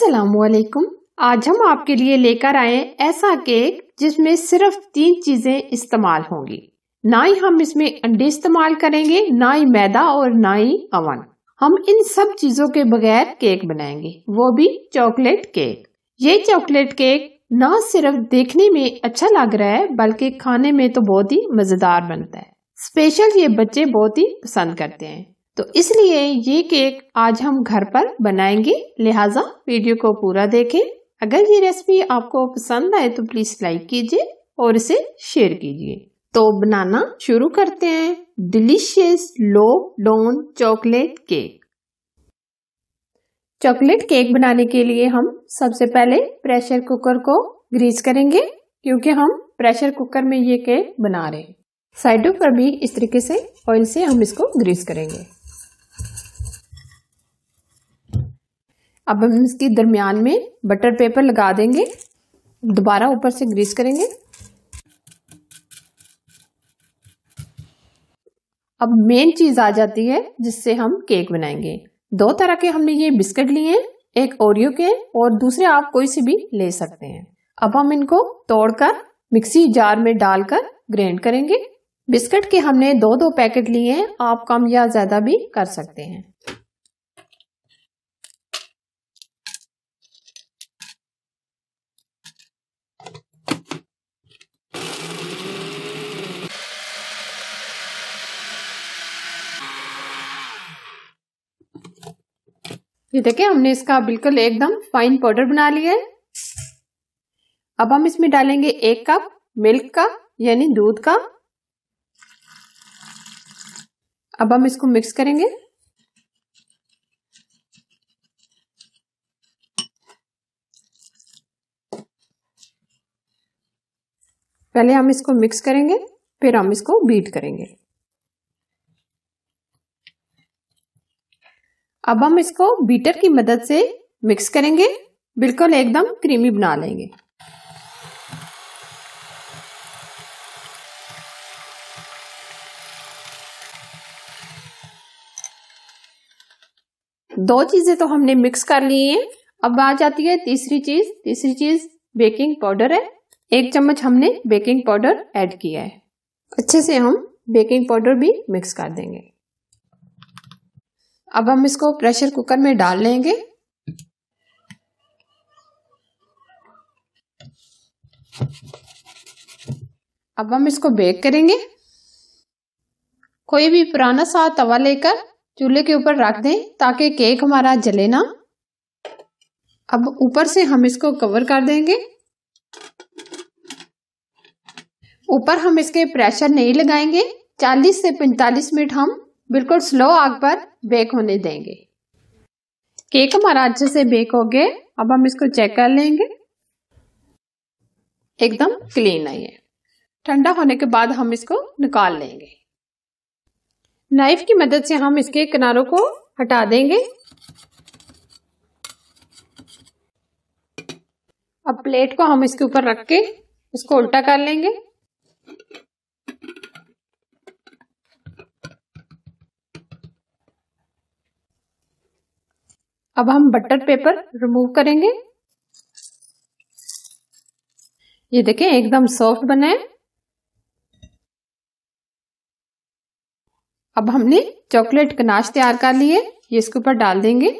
अस्सलामुअलैकुम। आज हम आपके लिए लेकर आए ऐसा केक जिसमें सिर्फ 3 चीजें इस्तेमाल होंगी। ना ही हम इसमें अंडे इस्तेमाल करेंगे, ना ही मैदा और ना ही अवन। हम इन सब चीजों के बगैर केक बनाएंगे, वो भी चॉकलेट केक। ये चॉकलेट केक ना सिर्फ देखने में अच्छा लग रहा है बल्कि खाने में तो बहुत ही मजेदार बनता है। स्पेशल ये बच्चे बहुत ही पसंद करते हैं, तो इसलिए ये केक आज हम घर पर बनाएंगे, लिहाजा वीडियो को पूरा देखें। अगर ये रेसिपी आपको पसंद आए तो प्लीज लाइक कीजिए और इसे शेयर कीजिए। तो बनाना शुरू करते हैं डिलीशियस लो डोन चॉकलेट केक। चॉकलेट केक बनाने के लिए हम सबसे पहले प्रेशर कुकर को ग्रीस करेंगे, क्योंकि हम प्रेशर कुकर में ये केक बना रहे हैं। साइडों पर भी इस तरीके से ऑयल से हम इसको ग्रीस करेंगे। अब हम इसके दरमियान में बटर पेपर लगा देंगे, दोबारा ऊपर से ग्रीस करेंगे। अब मेन चीज आ जाती है जिससे हम केक बनाएंगे। 2 तरह के हमने ये बिस्किट लिए हैं, एक ओरियो के और दूसरे आप कोई से भी ले सकते हैं। अब हम इनको तोड़कर मिक्सी जार में डालकर ग्राइंड करेंगे। बिस्किट के हमने 2 पैकेट लिए हैं, आप कम या ज्यादा भी कर सकते हैं। ये देखिए हमने इसका बिल्कुल एकदम फाइन पाउडर बना लिया है। अब हम इसमें डालेंगे 1 कप मिल्क का यानी दूध का। अब हम इसको मिक्स करेंगे। पहले हम इसको मिक्स करेंगे, फिर हम इसको बीट करेंगे। अब हम इसको बीटर की मदद से मिक्स करेंगे, बिल्कुल एकदम क्रीमी बना लेंगे। दो चीजें तो हमने मिक्स कर ली हैं। अब आ जाती है तीसरी चीज बेकिंग पाउडर है। 1 चम्मच हमने बेकिंग पाउडर ऐड किया है। अच्छे से हम बेकिंग पाउडर भी मिक्स कर देंगे। अब हम इसको प्रेशर कुकर में डाल लेंगे। अब हम इसको बेक करेंगे। कोई भी पुराना सा तवा लेकर चूल्हे के ऊपर रख दें ताकि केक हमारा जले ना। अब ऊपर से हम इसको कवर कर देंगे। ऊपर हम इसके प्रेशर नहीं लगाएंगे। 40 से 45 मिनट हम बिल्कुल स्लो आग पर बेक होने देंगे। केक हमारा अच्छे से बेक हो गया। अब हम इसको चेक कर लेंगे, एकदम क्लीन आई है। ठंडा होने के बाद हम इसको निकाल लेंगे। नाइफ की मदद से हम इसके किनारों को हटा देंगे। अब प्लेट को हम इसके ऊपर रख के इसको उल्टा कर लेंगे। अब हम बटर पेपर रिमूव करेंगे। ये देखें एकदम सॉफ्ट बना है। अब हमने चॉकलेट गनाश तैयार कर ली है, ये इसके ऊपर डाल देंगे,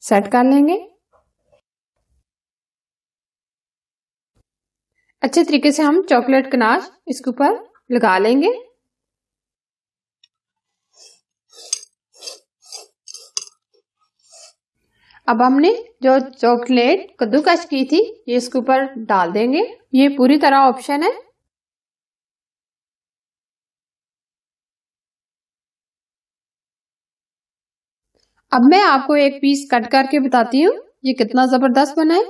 सेट कर लेंगे। अच्छे तरीके से हम चॉकलेट गनाश इसके ऊपर लगा लेंगे। अब हमने जो चॉकलेट कद्दूकस की थी ये इसके ऊपर डाल देंगे। ये पूरी तरह ऑप्शन है। अब मैं आपको एक पीस कट करके बताती हूँ ये कितना जबरदस्त बना है।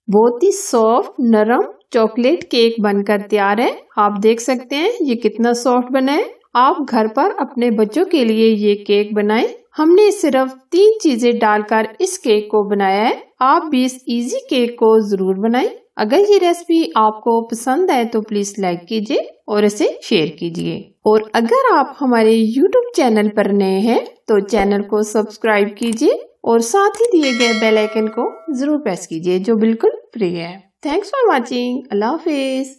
बहुत ही सॉफ्ट नरम चॉकलेट केक बनकर तैयार है। आप देख सकते हैं ये कितना सॉफ्ट बना है। आप घर पर अपने बच्चों के लिए ये केक बनाएं। हमने सिर्फ 3 चीजें डालकर इस केक को बनाया है। आप भी इस इजी केक को जरूर बनाएं। अगर ये रेसिपी आपको पसंद आए तो प्लीज लाइक कीजिए और इसे शेयर कीजिए। और अगर आप हमारे YouTube चैनल पर नए हैं तो चैनल को सब्सक्राइब कीजिए और साथ ही दिए गए बेल आइकन को जरूर प्रेस कीजिए जो बिल्कुल फ्री है। Thanks for watching. Allah Hafiz.